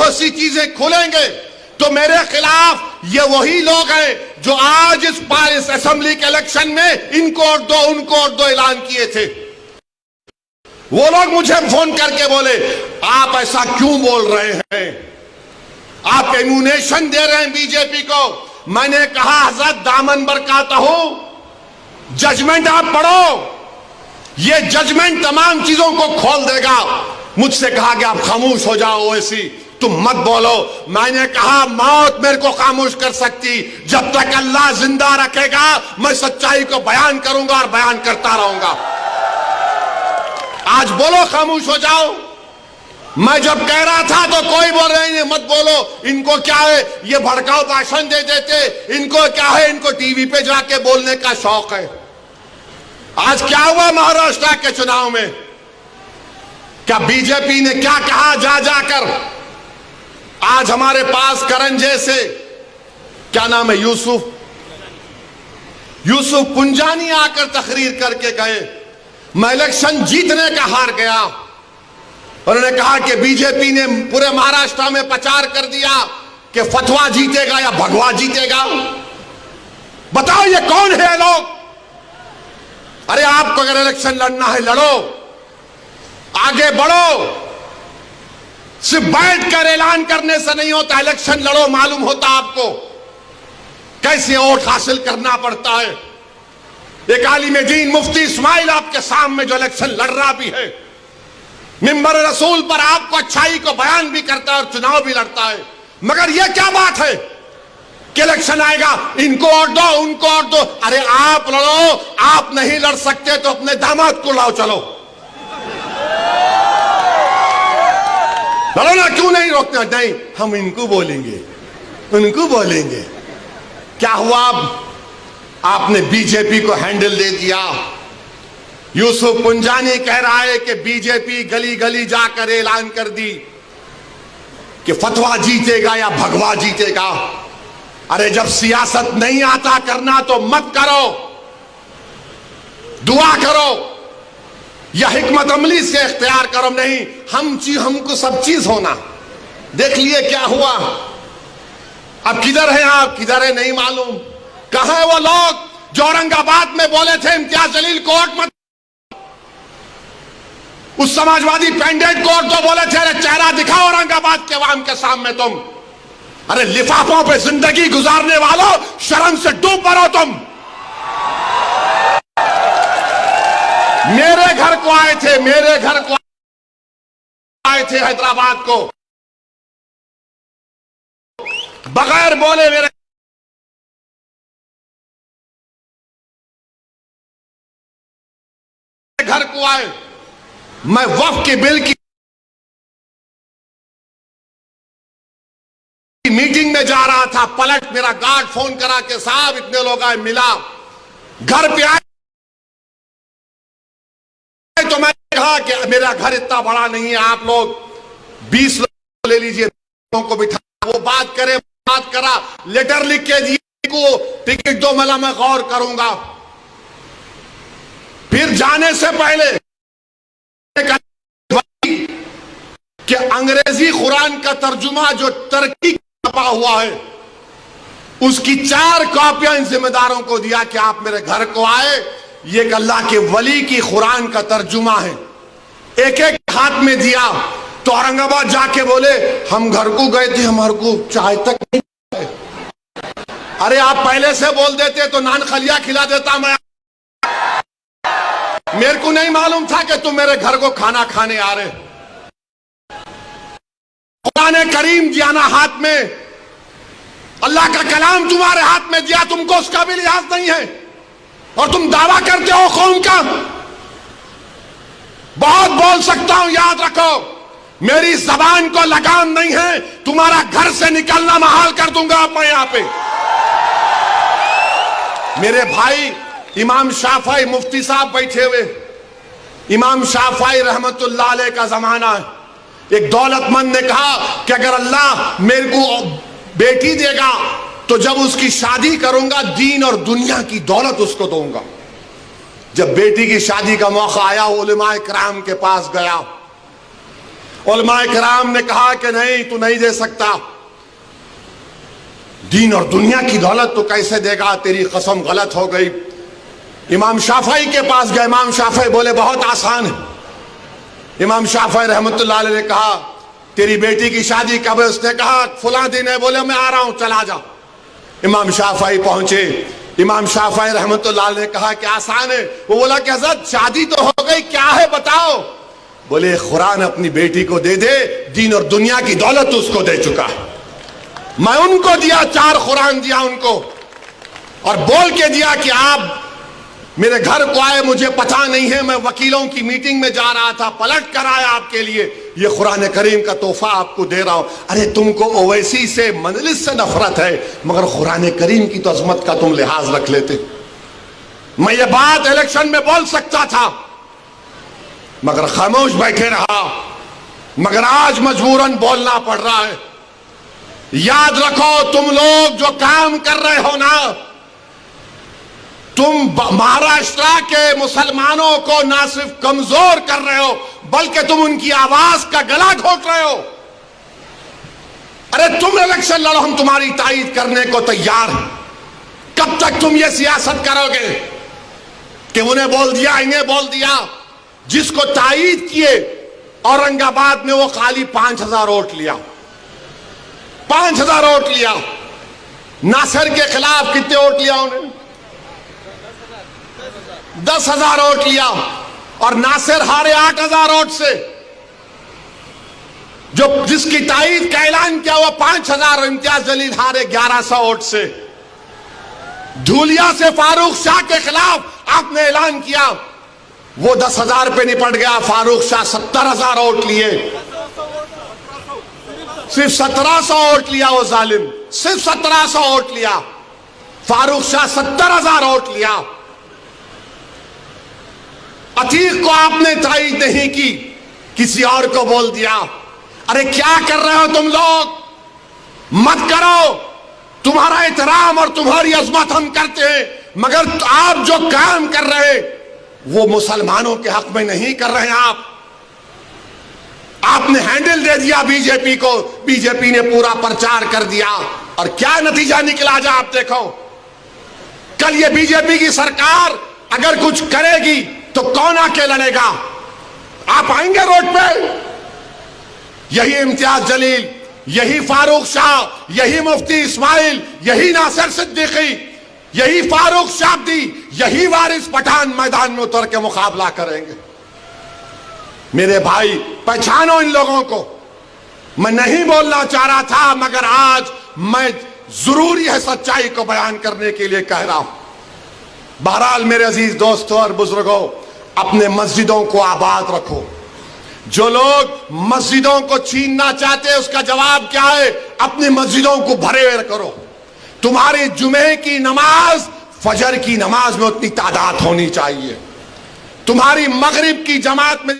बहुत सी चीजें खुलेंगे तो मेरे खिलाफ ये वही लोग हैं जो आज इस असेंबली के इलेक्शन में इनको और दो उनको और दो ऐलान किए थे। वो लोग मुझे फोन करके बोले आप ऐसा क्यों बोल रहे हैं, आप एम्यूनेशन दे रहे हैं बीजेपी को। मैंने कहा हजरत दामन बरकाता हूं, जजमेंट आप पढ़ो, ये जजमेंट तमाम चीजों को खोल देगा। मुझसे कहा कि आप खामोश हो जाओ, ओवैसी तुम मत बोलो। मैंने कहा मौत मेरे को खामोश कर सकती, जब तक अल्लाह जिंदा रखेगा मैं सच्चाई को बयान करूंगा और बयान करता रहूंगा। आज बोलो खामोश हो जाओ। मैं जब कह रहा था तो कोई बोल रहे हैं मत बोलो, इनको क्या है, ये भड़काऊ भाषण दे देते, इनको क्या है, इनको टीवी पे जाके बोलने का शौक है। आज क्या हुआ महाराष्ट्र के चुनाव में, क्या बीजेपी ने क्या कहा जा जाकर। आज हमारे पास करण जैसे, क्या नाम है, यूसुफ पुंजानी आकर तकरीर करके गए, मैं इलेक्शन जीतने का हार गया। उन्होंने कहा कि बीजेपी ने पूरे महाराष्ट्र में प्रचार कर दिया कि फतवा जीतेगा या भगवा जीतेगा। बताओ ये कौन है लोग। अरे आपको अगर इलेक्शन लड़ना है लड़ो, आगे बढ़ो, सिर्फ बैठकर ऐलान करने से नहीं होता, इलेक्शन लड़ो, मालूम होता आपको कैसे वोट हासिल करना पड़ता है। एक आलिम दीन मुफ्ती इस्माइल आपके सामने जो इलेक्शन लड़ रहा भी है, मिंबर रसूल पर आपको अच्छाई को बयान भी करता है और चुनाव भी लड़ता है। मगर यह क्या बात है कि इलेक्शन आएगा इनको और दो उनको और दो। अरे आप लड़ो, आप नहीं लड़ सकते तो अपने दामाद को लाओ, चलो लड़ो ना, क्यों नहीं रोकते। नहीं हम इनको बोलेंगे उनको बोलेंगे। क्या हुआ, आपने बीजेपी को हैंडल दे दिया। यूसुफ पुंजानी कह रहा है कि बीजेपी गली गली जाकर ऐलान कर दी कि फतवा जीतेगा या भगवा जीतेगा। अरे जब सियासत नहीं आता करना तो मत करो, दुआ करो या हिकमत अमली से इख्तियार करो। नहीं हमको सब चीज होना। देख लिए क्या हुआ। अब किधर है आप, किधर है नहीं मालूम। कहां है वो लोग जो औरंगाबाद में बोले थे इम्तियाज जलील कोर्ट मत, उस समाजवादी पेंडेंट कोर्ट तो बोले थे अरे चेहरा दिखाओ औरंगाबाद के अवाम के सामने तुम। अरे लिफाफों पे जिंदगी गुजारने वालों, शर्म से डूब पड़ो तुम। मेरे घर को आए थे, मेरे घर को आए थे हैदराबाद को, बगैर बोले मेरे घर को आए। मैं वक्फ के बिल की मीटिंग में जा रहा था, पलट मेरा गार्ड फोन करा के साहब इतने लोग आए, मिला, घर पे आए तो मैंने कहा कि मेरा घर इतना बड़ा नहीं है, आप लोग 20 लोग ले लीजिए, को बिठा, वो बात करे, बात करा, लेटर लिख के दिए को टिकट दो, मला मैं गौर करूंगा। फिर जाने से पहले कि अंग्रेजी कुरान का तर्जुमा जो टर्की छपा हुआ है उसकी 4 कॉपियां इन जिम्मेदारों को दिया कि आप मेरे घर को आए, ये अल्लाह के वली की कुरान का तर्जुमा है। एक एक हाथ में दिया तो औरंगाबाद जाके बोले हम घर को गए थे, हमारे को चाय तक नहीं। अरे आप पहले से बोल देते तो नान खलिया खिला देता मैं। मेरे को नहीं मालूम था कि तुम मेरे घर को खाना खाने आ रहे। खुदा ने करीम दिया ना हाथ में, अल्लाह का कलाम तुम्हारे हाथ में दिया, तुमको उसका भी लिहाज नहीं है और तुम दावा करते हो कौम का। बहुत बोल सकता हूं, याद रखो मेरी जबान को लगाम नहीं है, तुम्हारा घर से निकलना महाल कर दूंगा मैं यहां पे। मेरे भाई इमाम शाफई मुफ्ती साहब बैठे हुए, इमाम शाफई रहमतुल्लाह अलैह का जमाना है। एक दौलतमंद ने कहा कि अगर अल्लाह मेरे को बेटी देगा तो जब उसकी शादी करूंगा दीन और दुनिया की दौलत उसको दूंगा। जब बेटी की शादी का मौका आया उलमाए किराम के पास गया, उलमाए किराम ने कहा कि नहीं, तू नहीं दे सकता, दीन और दुनिया की दौलत तो कैसे देगा, तेरी कसम गलत हो गई। इमाम शाफई के पास गए। इमाम शाफई बोले बहुत आसान है। इमाम शाफई रहमतुल्लाह अलैह ने कहा तेरी बेटी की शादी कब है? उसने कहा फला दिन है। बोले मैं आ रहा हूं, चला जा। इमाम शाफई पहुंचे। इमाम शाफई रहमतुल्लाह अलैह ने कहा कि आसान है। वो बोला कि हज़रत शादी तो हो गई, क्या है बताओ। बोले कुरान अपनी बेटी को दे दे, दीन और दुनिया की दौलत उसको दे चुका है। मैं उनको दिया, 4 कुरान दिया उनको, और बोल के दिया कि आप मेरे घर को आए, मुझे पता नहीं है, मैं वकीलों की मीटिंग में जा रहा था, पलट कर आया आपके लिए, ये कुरान करीम का तोहफा आपको दे रहा हूं। अरे तुमको ओवैसी से, मजलिस से नफरत है, मगर कुरान करीम की तो अजमत का तुम लिहाज रख लेते। मैं ये बात इलेक्शन में बोल सकता था, मगर खामोश बैठे रहा। मगर आज मजबूरन बोलना पड़ रहा है। याद रखो, तुम लोग जो काम कर रहे हो ना, तुम महाराष्ट्र के मुसलमानों को ना सिर्फ कमजोर कर रहे हो, बल्कि तुम उनकी आवाज का गला घोट रहे हो। अरे तुम इलेक्शन लड़ो, हम तुम्हारी तायीद करने को तैयार हैं। कब तक तुम ये सियासत करोगे कि उन्हें बोल दिया, इन्हें बोल दिया? जिसको तायीद किए औरंगाबाद में, वो खाली 5000 वोट लिया, 5000 वोट लिया। नासिर के खिलाफ कितने वोट लिया उन्हें? 10,000 वोट लिया। और नासिर हारे 8,000 वोट से। जो जिसकी तायीद का ऐलान किया वो 5,000, इम्तियाज जलील हारे 1100 वोट से। धूलिया से फारूक शाह के खिलाफ आपने ऐलान किया, वो 10,000 पे निपट गया। फारूक शाह 70,000 वोट लिए, सिर्फ 1700 वोट लिया वो जालिम, सिर्फ 1700 वोट लिया। फारूक शाह 70,000 वोट लिया। अतीक को आपने तायीद नहीं की, किसी और को बोल दिया। अरे क्या कर रहे हो तुम लोग? मत करो। तुम्हारा एहतराम और तुम्हारी अजमत हम करते हैं, मगर आप जो काम कर रहे हैं वो मुसलमानों के हक में नहीं कर रहे हैं। आपने हैंडल दे दिया बीजेपी को, बीजेपी ने पूरा प्रचार कर दिया, और क्या नतीजा निकला जा आप देखो। कल ये बीजेपी की सरकार अगर कुछ करेगी तो कौन आके लड़ेगा? आप आएंगे रोड पे? यही इम्तियाज जलील, यही फारूक शाह, यही मुफ्ती इस्माइल, यही नासिर सिद्दीकी, यही फारूक शाब्दी, यही वारिस पठान मैदान में उतर के मुकाबला करेंगे। मेरे भाई, पहचानो इन लोगों को। मैं नहीं बोलना चाह रहा था, मगर आज मैं जरूरी है सच्चाई को बयान करने के लिए कह रहा हूं। बहरहाल मेरे अजीज दोस्तों और बुजुर्गों, अपने मस्जिदों को आबाद रखो। जो लोग मस्जिदों को छीनना चाहते हैं, उसका जवाब क्या है? अपनी मस्जिदों को भरे करो। तुम्हारी जुमे की नमाज फजर की नमाज में उतनी तादाद होनी चाहिए। तुम्हारी मगरिब की जमात में